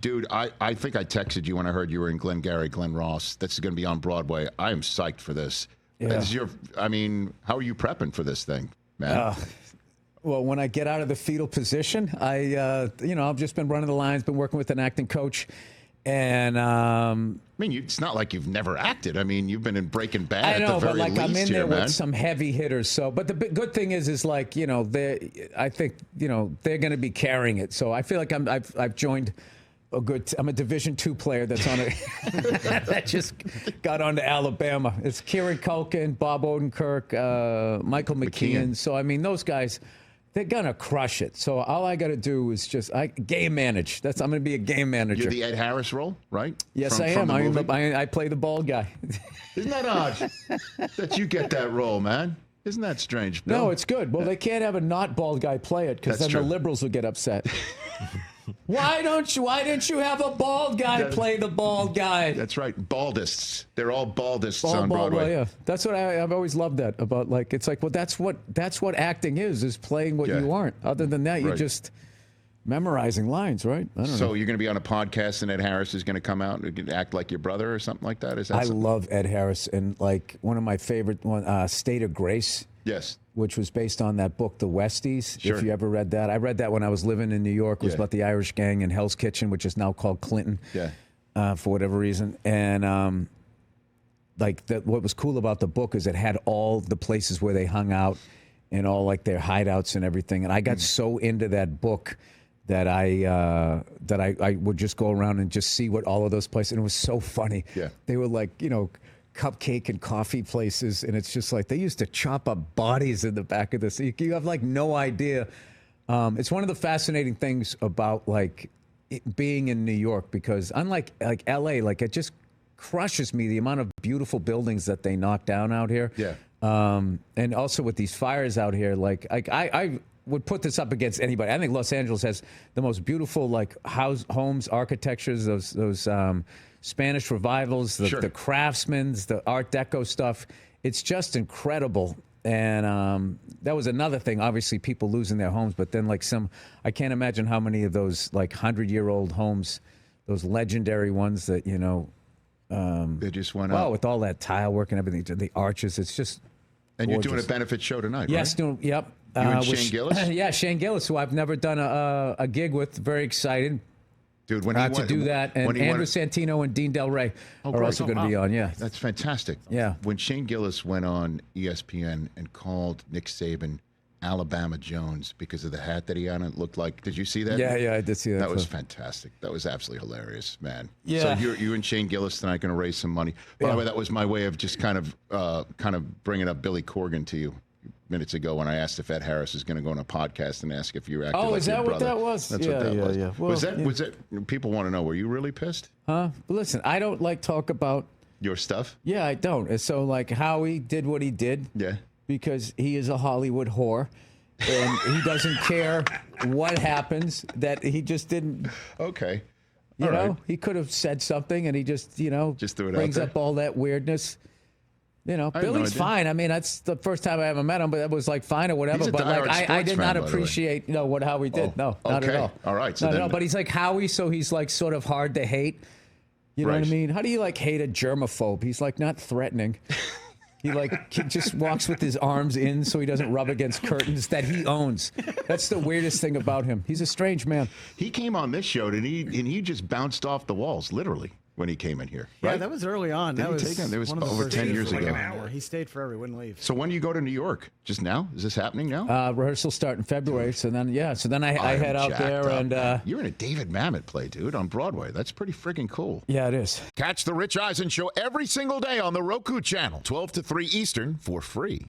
Dude, I think I texted you when I heard you were in Glengarry Glen Ross. That's going to be on Broadway. I am psyched for this. Yeah. How are you prepping for this thing, man? Well, when I get out of the fetal position, I've just been running the lines, been working with an acting coach. And it's not like you've never acted. I mean, you've been in Breaking Bad. I know, at the but very like I'm least in there here, man. with some heavy hitters. So, but the good thing is like I think they're going to be carrying it. So I feel like I've joined I'm a Division II player that's on that just got on to Alabama. It's Kieran Culkin, Bob Odenkirk, Michael McKeon. So I mean, those guys. They're gonna crush it. So all I gotta do is just game manage. I'm gonna be a game manager. You're the Ed Harris role, right? Yes, I am. I play the bald guy. Isn't that odd that you get that role, man? Isn't that strange, Bill? No, it's good. Well, they can't have a not bald guy play it because then the liberals will get upset. Why didn't you have a bald guy play the bald guy? That's right. Baldists. They're all baldists on Broadway. Yeah. That's what I've always loved that about. Like, it's like, well, that's what acting is playing what you aren't. Other than that, you're just memorizing lines, right? I don't know. So you're going to be on a podcast and Ed Harris is going to come out and act like your brother or something like that? I love Ed Harris. And like one of my favorite State of Grace. Yes. Which was based on that book, The Westies, Sure. if you ever read that. I read that when I was living in New York. It was about the Irish gang in Hell's Kitchen, which is now called Clinton, for whatever reason. And what was cool about the book is it had all the places where they hung out and all like their hideouts and everything. And I got so into that book that I would just go around and just see what all of those places. And it was so funny. Yeah. They were like, cupcake and coffee places, and it's just like they used to chop up bodies in the back of this. You have like no idea. It's one of the fascinating things about like being in New York, because unlike like LA, like it just crushes me the amount of beautiful buildings that they knock down out here. Yeah. And also with these fires out here, like I would put this up against anybody. I think Los Angeles has the most beautiful like homes, architectures, those Spanish revivals, the craftsmen's, the Art Deco stuff. It's just incredible. And that was another thing, obviously people losing their homes, but then like I can't imagine how many of those like 100-year-old homes, those legendary ones that, they just went up. With all that tile work and everything, the arches, it's just And gorgeous. you're doing a benefit show tonight, yes, right? Yep. You and Shane Gillis? Yeah, Shane Gillis, who I've never done a gig with. Very excited. Dude, to do that. And Andrew Santino and Dean Del Rey are also going to be on, yeah. That's fantastic. Yeah. When Shane Gillis went on ESPN and called Nick Saban Alabama Jones because of the hat that he had on, it looked like, did you see that? Yeah, I did see that. That was fantastic. That was absolutely hilarious, man. Yeah. So you and Shane Gillis tonight going to raise some money. By the way, that was my way of just kind of bringing up Billy Corgan to you minutes ago when I asked if Ed Harris is going to go on a podcast and ask if you acted like is your that brother. what that was? That's what that was. Yeah. Well, was that? People want to know. Were you really pissed? Huh? Listen, I don't like talk about your stuff. Yeah, I don't. And so like Howie did what he did. Yeah. Because he is a Hollywood whore, and he doesn't care what happens. That he just didn't. Okay. You know, he could have said something, and he just just threw it brings out there. up all that weirdness. Billy's fine. I mean, that's the first time I ever met him, but it was like fine or whatever. He's a but like, diehard I did sports not fan, by the way. appreciate what Howie did. No, not okay. at all. All right. So no, but he's like Howie, so he's like sort of hard to hate. You know what I mean? How do you like hate a germaphobe? He's like not threatening. He just walks with his arms in so he doesn't rub against curtains that he owns. That's the weirdest thing about him. He's a strange man. He came on this show and he just bounced off the walls, literally, when he came in here. Yeah, right? that was early on. That was one of the over first 10 days years for like ago. an hour. He stayed forever. He wouldn't leave. So when do you go to New York? Just now? Is this happening now? Rehearsal start in February. So then I head out there and you're in a David Mamet play, dude, on Broadway. That's pretty freaking cool. Yeah, it is. Catch the Rich Eisen Show every single day on the Roku Channel, 12 to 3 Eastern, for free.